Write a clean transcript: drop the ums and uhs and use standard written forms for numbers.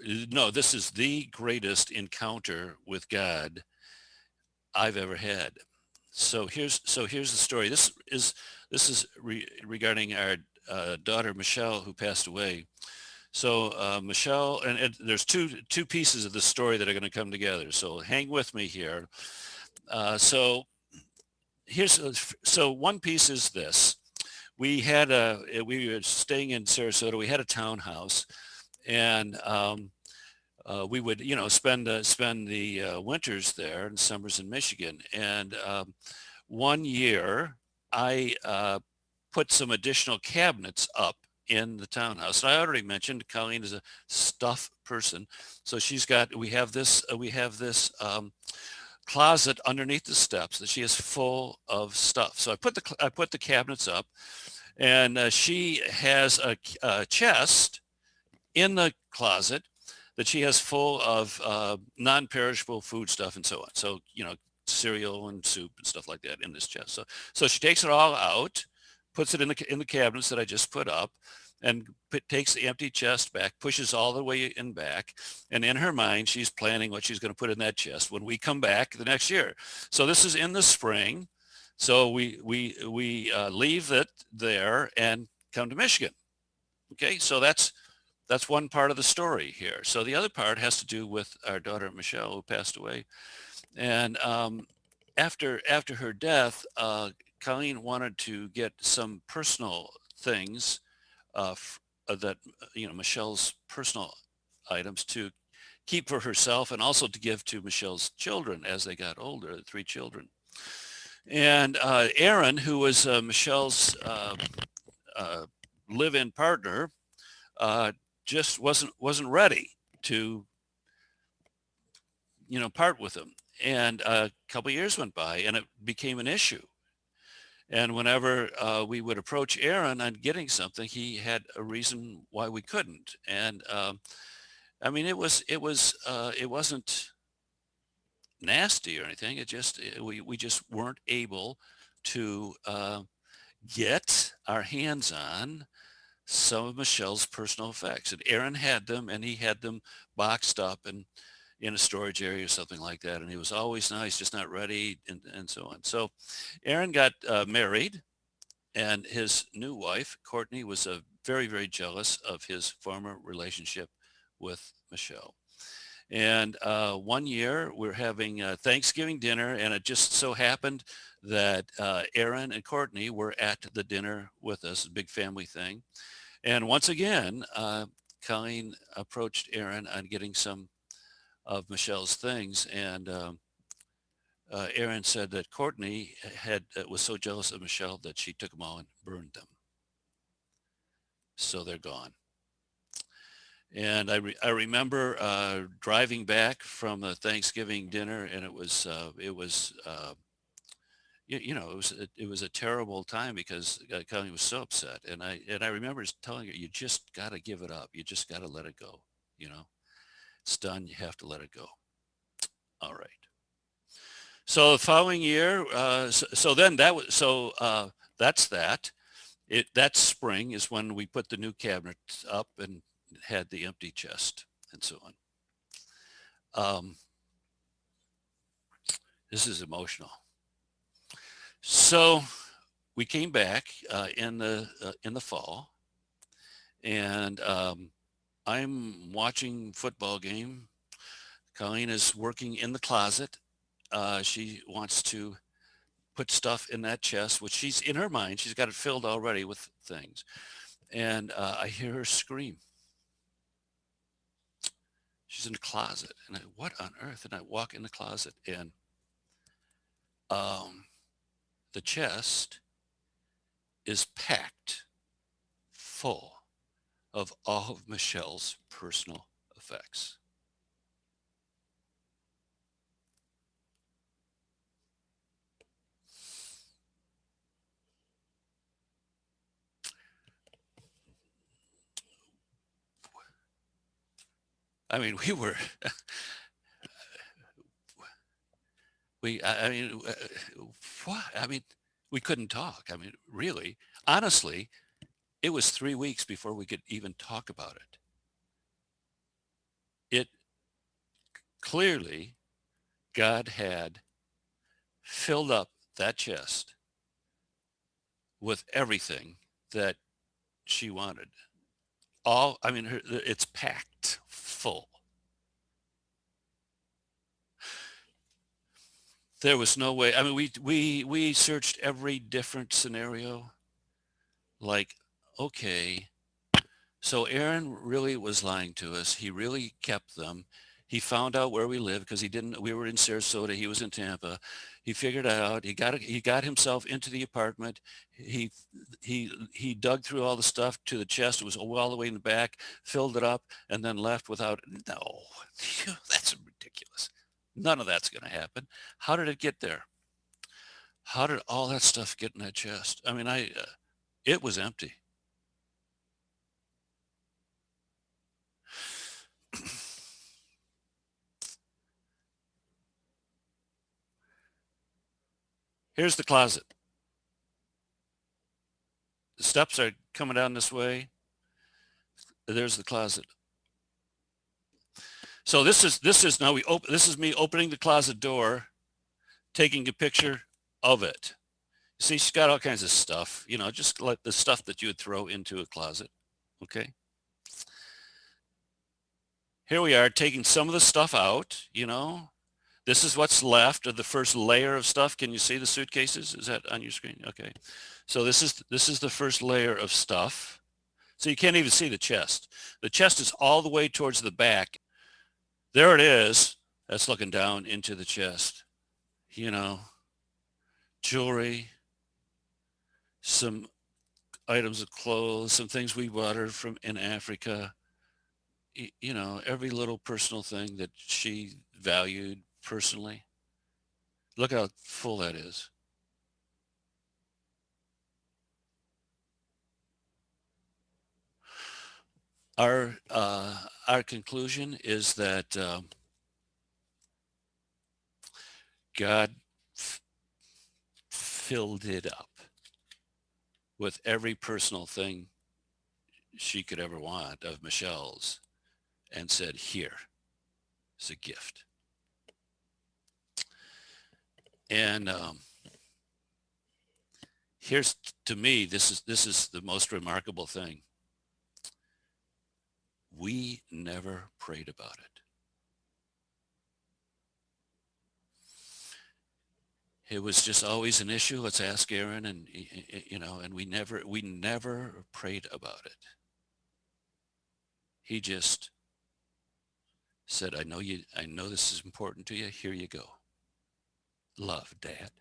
no, this is the greatest encounter with God I've ever had. So here's the story. This is regarding our daughter Michelle, who passed away. So Michelle, and there's two pieces of the story that are going to come together. So hang with me here. So here's so one piece is this. We were staying in Sarasota. We had a townhouse, and we would spend the winters there and summers in Michigan. And one year, I put some additional cabinets up in the townhouse. And I already mentioned Colleen is a stuff person, so we have this closet underneath the steps that she is full of stuff. So I put the cabinets up, and she has a chest in the closet that she has full of non-perishable food stuff and so on. So cereal and soup and stuff like that in this chest. So she takes it all out, puts it in the cabinets that I just put up, and takes the empty chest back, pushes all the way in back, and in her mind she's planning what she's going to put in that chest when we come back the next year. So this is in the spring. So we leave it there and come to Michigan. Okay, so that's one part of the story here. So the other part has to do with our daughter Michelle, who passed away. And after her death, Colleen wanted to get some personal things that Michelle's personal items to keep for herself and also to give to Michelle's children as they got older, the three children. And Aaron, who was Michelle's uh, live-in partner, uh, just wasn't ready to part with him. And a couple of years went by, and it became an issue. And whenever we would approach Aaron on getting something, he had a reason why we couldn't. And I mean, it wasn't nasty or anything. We just weren't able to get our hands on some of Michelle's personal effects. And Aaron had them, and he had them boxed up and in a storage area or something like that. And he was always nice, just not ready, and so on. So Aaron got married, and his new wife, Courtney, was very, very jealous of his former relationship with Michelle. And one year we're having Thanksgiving dinner, and it just so happened that Aaron and Courtney were at the dinner with us, a big family thing. And once again, Colleen approached Aaron on getting some of Michelle's things, and Aaron said that Courtney was so jealous of Michelle that she took them all and burned them. So they're gone. And I remember driving back from the Thanksgiving dinner, and it was a terrible time because Colleen was so upset, and I remember just telling her, you just got to give it up, you just got to let it go. You know, it's done. You have to let it go. All right. So the following year, so then that was so that's that. That spring is when we put the new cabinet up and had the empty chest and so on. Um, this is emotional. So we came back in the fall, and I'm watching football game. Colleen is working in the closet. She wants to put stuff in that chest, which she's in her mind. She's got it filled already with things. And I hear her scream. She's in the closet. And what on earth? And I walk in the closet, and um, the chest is packed full of all of Michelle's personal effects. I mean, I mean, what? I mean, we couldn't talk. I mean, really, honestly, it was 3 weeks before we could even talk about it. clearly God had filled up that chest with everything that she wanted. I mean, it's packed full. There was no way. I mean, we searched every different scenario. Like, okay, so Aaron really was lying to us. He really kept them. He found out where we lived because he didn't. We were in Sarasota. He was in Tampa. He figured it out. He got himself into the apartment. He he dug through all the stuff to the chest. It was all the way in the back. Filled it up and then left without. No, that's ridiculous. None of that's going to happen. How did it get there? How did all that stuff get in that chest? I mean, it was empty. Here's the closet. The steps are coming down this way. There's the closet. So this is now we open. This is me opening the closet door, taking a picture of it. See, she's got all kinds of stuff. You know, just like the stuff that you would throw into a closet. Okay. Here we are taking some of the stuff out. You know, this is what's left of the first layer of stuff. Can you see the suitcases? Is that on your screen? Okay. So this is the first layer of stuff. So you can't even see the chest. The chest is all the way towards the back. There it is. That's looking down into the chest. You know, jewelry, some items of clothes, some things we bought her from in Africa. You know, every little personal thing that she valued personally. Look how full that is. Our conclusion is that God filled it up with every personal thing she could ever want of Michelle's and said, here is a gift. And here's to me, this is the most remarkable thing. We never prayed about it. It was just always an issue. Let's ask Aaron, and you know, and we never prayed about it. He just said, I know this is important to you. Here you go. Love, Dad.